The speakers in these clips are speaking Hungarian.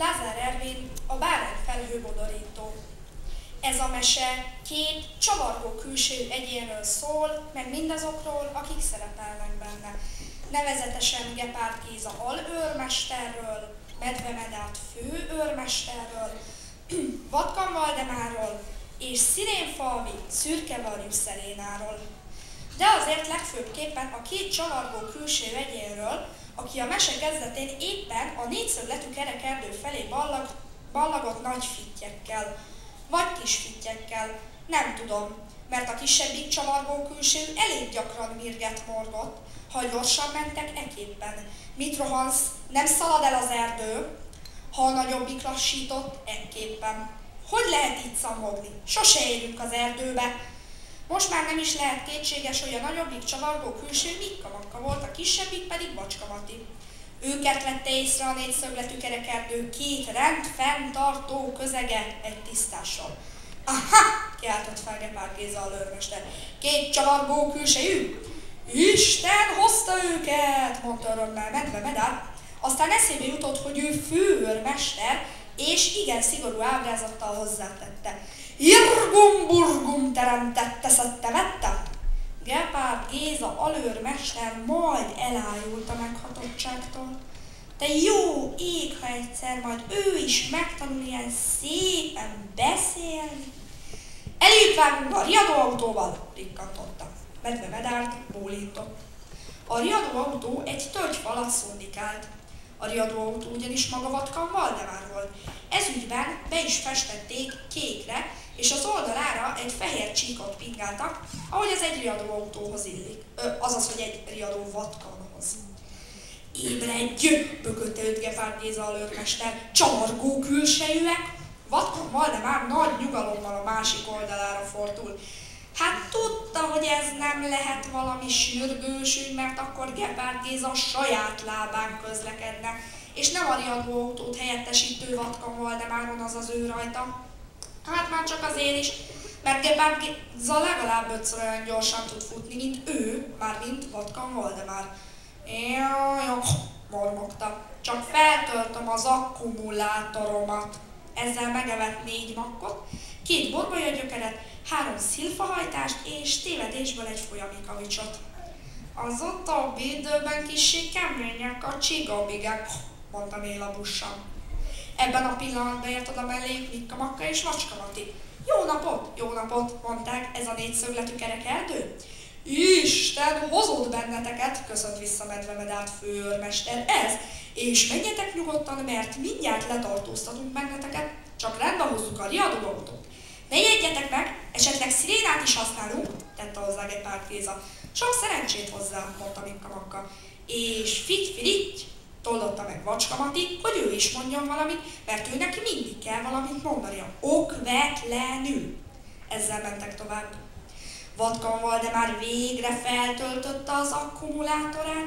Lázár Ervin, a bárány felhőbodorító. Ez a mese két csavargó külső egyénről szól, meg mindazokról, akik szerepelnek benne. Nevezetesen Gepárd Géza alőrmesterről, Medve Medárd főőrmesterről, Vatkan Valdemárról és Szirénfalvi Szürkevarjú Szelénáról. De azért legfőbbképpen a két csavargó külső egyénről, aki a mese kezdetén éppen a négyszögletű kerekerdő felé ballagott nagy fittyekkel, vagy kis fittyekkel, nem tudom, mert a kisebbik csavargó külső elég gyakran mirget morgott, ha gyorsan mentek eképpen. Mit rohansz, nem szalad el az erdő, ha a nagyobbik lassított ekképpen. Hogy lehet így szammogni? Sose érünk az erdőbe. Most már nem is lehet kétséges, hogy a nagyobbik csavargó külső Mikka Makka volt, a kisebbik pedig Bacska Mati. Őket vette észre a négyszögletű kerekerdő két rendfenntartó közege egy tisztással. Aha! Kiáltott fel Gepárd Géza alőrmester. Két csavargó külsejű? Isten hozta őket, mondta örömmel Medve Medárd. Aztán eszébe jutott, hogy ő főőrmester, és igen szigorú ábrázattal hozzátette. Irgum-burgum teremtette, szedte, vette. Gepárd Géza alőrmester majd elájult a meghatottságtól. De jó ég, ha egyszer majd ő is megtanul ilyen szépen beszélni. Eléjük vágunk a riadóautóval, rikkantotta. Medve Medárd bólintott. A riadóautó egy tölgyfal alatt szundikált. A riadóautó ugyanis maga Vatkan Valdemár volt. Ez ügyben be is festették kékre, és az oldalára egy fehér csíkot pingáltak, ahogy ez egy riadóautóhoz illik. Azaz, hogy egy riadó Vatkanhoz. Ébredj! Bökölte őt Gepárd Géza alőrmester. Csavargó külsejűek! Vatkan Valdemár nagy nyugalommal a másik oldalára fordul. Hát tudta, hogy ez nem lehet valami sürgős ügy, mert akkor Gepárd Géza saját lábán közlekedne, és nem a riadóautót helyettesítő Vatkan Valdemáron, azaz ő rajta. Hát már csak azért is, mert Gepárd Géza legalább 5-ször olyan gyorsan tud futni, mint ő, mármint Vatkan Valdemár. Jaj, mormogta. Csak feltöltöm az akkumulátoromat. Ezzel megevett 4 makkot, 2 borbolyagyökeret, 3 szilfahajtást és tévedésből egy folyami kavicsot. Az utóbbi időben kissé kemények a csigabigek, mondta mélabusan. Ebben a pillanatban ért oda melléjük Mikka Makka és Bacska Mati. Jó napot, mondták, ez a négyszögletű kerekerdő? Isten hozott benneteket, köszönt vissza Medve Medárd főőrmester, ez, és menjetek nyugodtan, mert mindjárt letartóztatunk benneteket, csak rendbe hozzuk a riadóautót. Ne jegyetek meg, esetleg szirénát is használunk, tette hozzá Gepárd Géza. Sok szerencsét hozzá, mondta Mikka Makka. És figy-figy, toldotta meg Bacska Mati, hogy ő is mondjon valamit, mert ő neki mindig kell valamit mondania. Okvetlenül. Ezzel mentek tovább. Vatkan Valdemár végre feltöltötte az akkumulátorát,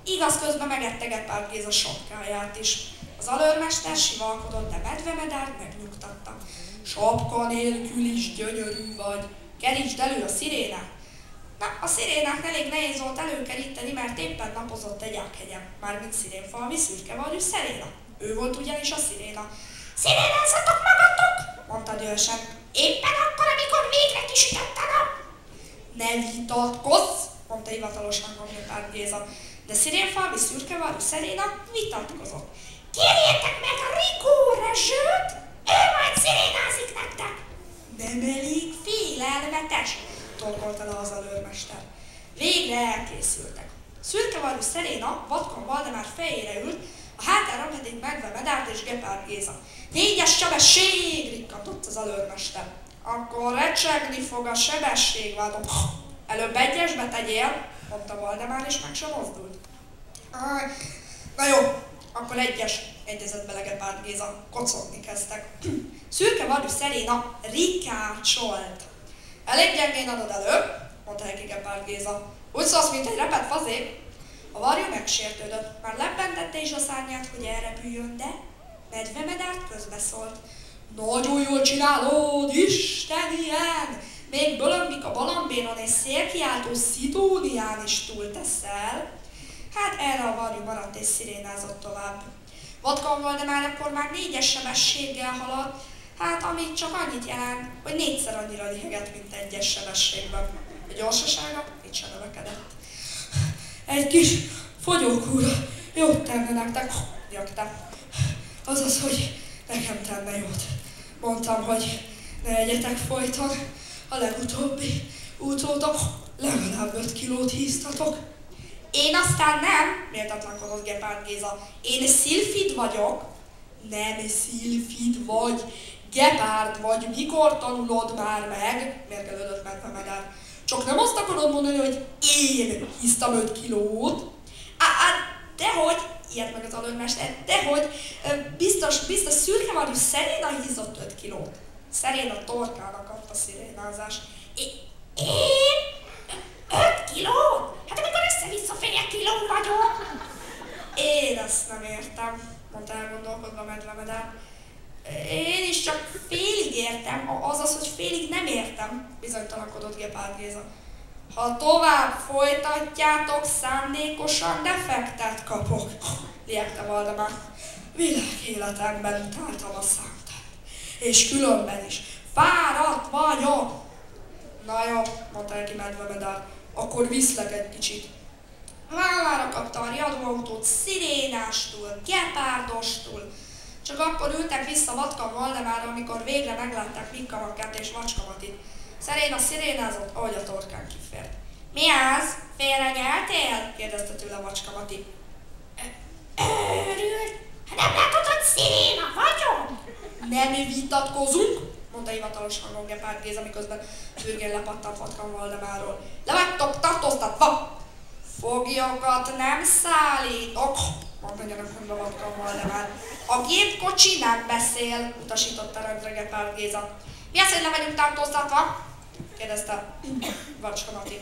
igaz közben megette Gepárd Géza sapkáját is. Az alőrmester sivalkodott, de Medve Medárd megnyugtatta. Sapka nélkül is gyönyörű vagy, kerítsd elő a szirénát. Na, a szirénák elég nehéz volt előkeríteni, mert éppen napozott egy ághegyen, mármint Szirénfalvi Szürkevarjú Szeléna. Ő volt ugyanis a sziréna. Szirénázzatok magatok, mondta dühösen. Éppen akkor, amikor végre kisütött a nap. Ne vitatkozz, mondta hivatalos hangon Gepárd Géza, de Szirénfalvi Szürkevarjú Szeléna vitatkozott. Kérjétek meg a Rigó Rezsőt, ő majd szirénázik nektek. Nem elég félelmetes, torkolta le az alőrmester. Végre elkészültek. Szürkevarjú Szeléna Vatkan Valdemár fejére ült, a hátára pedig Medve Medárd és Gepárd Géza. 4-es sebesség, rikkantott az alőrmester. Akkor recsegni fog a sebességvádom. Előbb 1-esbe tegyél, mondta Valdemár, és meg sem mozdult. Na jó, akkor 1-es, egyezett bele Gepárd Géza, kocogni kezdtek. Szürkevarjú Szeléna rikácsolt. Elég gyengén adod elő, mondta neki Gepárd Géza. Úgy szólsz, mint egy repett fazé. A varjú megsértődött, már lebbentette is a szárnyát, hogy elrepüljön, de Medve Medárd közbeszólt. Nagyon jól csinálod, Isten ilyen! Még Bölömbik a Balambéron és szélkiáltó Szidónián is túlteszel. Hát erre a varjú maradt és szirénázott tovább. Vatka Valdemár akkor már 4-es sebességgel haladt, hát ami csak annyit jelent, hogy 4-szer annyira lihegett, mint 1-es sebességben. A gyorsasága így sem növekedett. Egy kis fogyókúra jót tenne nektek, nyögtem. Azaz, hogy nekem tenne jót. Mondtam, hogy ne egyetek folyton, a legutóbbi útótok legalább 5 kilót híztatok. Én aztán nem, méltatlankodott Gepárd Géza. Én szilfid vagyok. Nem szilfid vagy, Gepárd vagy, mikor tanulod már meg? Mérgelődött Medvemedár. Csak nem azt akarod mondani, hogy én híztam 5 kilót? Dehogy, ilyet meg az alőrmester, dehogy, biztos szürkemarjú Szeréna hízott 5 kilót. Szeréna torkának adta szirénázás. Én? 5 kilót? Hát amikor össze-vissza fél kiló vagyok. Én ezt nem értem, mondta elgondolkodva Medvemedár. Én is csak félig értem, azaz, hogy félig nem értem, bizonytalakodott Gepárd Géza. Ha tovább folytatjátok, szándékosan defektet kapok, liegte Valdemár. Világéletemben utáltam a számtát, és különben is. Fáradt vagyok! Na jó, mondta ki Medvemedár, akkor viszlek egy kicsit. Vállára kapta a riadóautót szirénástól, gepárdostól. Csak akkor ültek vissza Vatka Valdemárra, amikor végre meglátták Mikka Makkát és Macska Matit. Szeréna szirénázott, ahogy a torkán kifért. Mi az? Félrenyeltél? kérdezte tőle Macska Mati. Őrült? Hát nem látod, hogy sziréna vagyok? Nem vitatkozunk, mondta hivatalos hangon Gepárd Géza, miközben fürgén lepattant Vatka Valdemárról. Le vagytok tartóztatva! Foglyokat nem szállítok, mondta gyanakodva Vatka Valdemár. A gépkocsinak beszél, utasította rendre Gepárd Géza. Mi az, hogy le vagyunk tartóztatva? kérdezte Vacska Mati.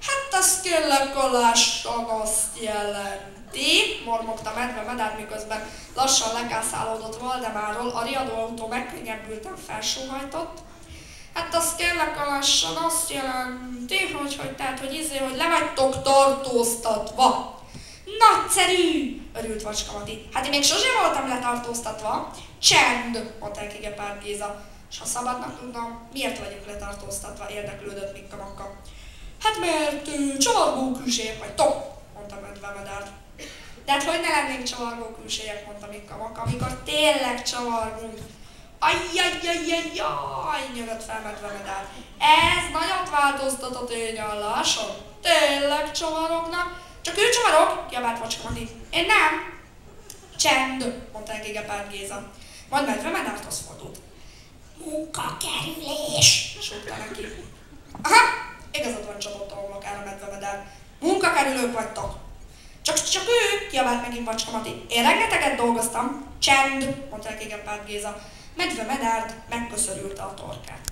Hát az kérlek lassan azt jelenti, mormogta Medvemedár, miközben lassan lekászálódott Valdemárról, a riadóautó megkönnyebbülten felsóhajtott. Hát az kérlek lassan azt jelenti, hogy le vagytok tartóztatva. Nagyszerű! Örült Vacska Mati. Hát én még sosem voltam letartóztatva. Csend! Mondta ki Gepárd Géza. S ha szabadnak tudnom, miért vagyunk letartóztatva? Érdeklődött Mikka Makka. Hát mert csavargó külsejek vagytok, mondta Medvemedár. De hát hogy ne lennénk csavargó külsejek, mondta Mikka Makka, amikor tényleg csavargunk. Ajjajjajjajjaj, nyögött fel Medvemedár. Ez nagyot változtat a tényálláson. Tényleg csavarognak. Csak ő csavarog, kiabált Vacska Mati. Én nem. Csend, mondta neki Gepárd Géza. Majd Medvemedárhoz fordult. Munkakerülés, súgta neki. Aha, igazad van, csapott a homlokára Medvemedár. Munkakerülők vagytok. Csak ő, kiabált megint Vacska Mati. Én rengeteget dolgoztam. Csend, mondta neki Gepárd Géza. Medvemedárt megköszörülte a torkát.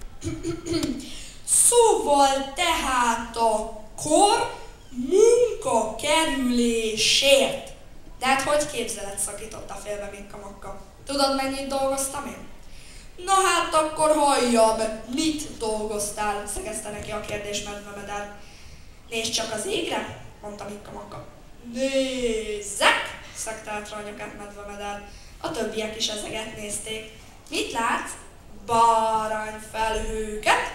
Szóval tehát akkor munkakerülésért. De hát hogy képzeled, szakította félbe Mikka Makka. Tudod, mennyit dolgoztam én? Na hát akkor halljam, mit dolgoztál? Szegezte neki a kérdés Medvemedár. Nézd csak az égre, mondta Mikka Makka. Nézzek, szegte átra a nyakát Medvemedár. A többiek is ezeget nézték. Mit látsz? Bárányfelhőket.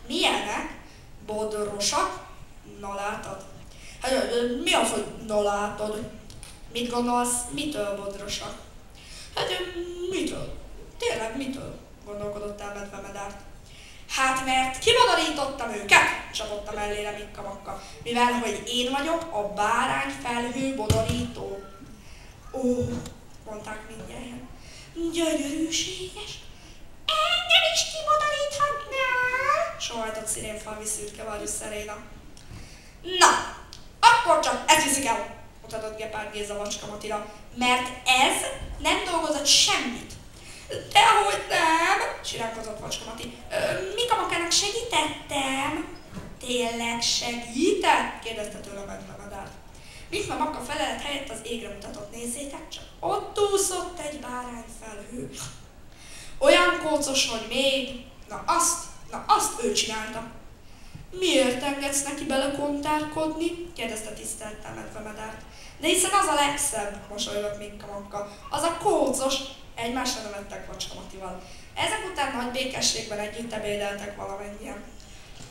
Milyenek? Bodrosak. Na látod? Hát mi az, hogy na látod? Mit gondolsz, mitől bodrosak? Hát mitől? Tényleg mitől? Gondolkodott el Medvemedár. Hát mert kibodorítottam őket, csapott mellére Mikka Makka, mivel hogy én vagyok a bárányfelhő bodorító. Ó, mondták mindjárt. Gyönyörűséges. Engem is kibodoríthatnál? Sohajtott szirénfalvi szürkevarjú Szeréna. Na, akkor csak ezt viszik el, mutatott Gepárd Géza Vacska Matira, mert ez nem dolgozott semmit. Dehogy nem, siránkozott Vacska Mati. Mikka Makkának segítettem. Tényleg segített? kérdezte tőle Medvemedár. Mikka Makka felelet helyett az égre mutatott, nézzétek csak. Ott úszott egy bárányfelhő. Olyan kócos, hogy még. Na azt ő csinálta. Miért engedsz neki belekontárkodni? kérdezte tisztelettel Medvemedárt. De hiszen az a legszebb, mosolygott Minka Makka. Az a kócos, egymásra nevettek Macska Matival. Ezek után nagy békességben együtt ebédeltek valamennyien.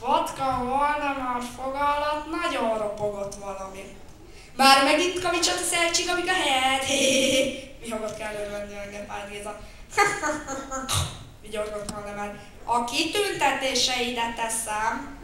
Vatka Valdemár foga alatt nagyon ropogott valami. Már megint kavicsot a szelcsig, amíg a helyed, vihogott kell örvendően Pál Géza. Vigyorgott Valdemár. A kitüntetéseidet teszem.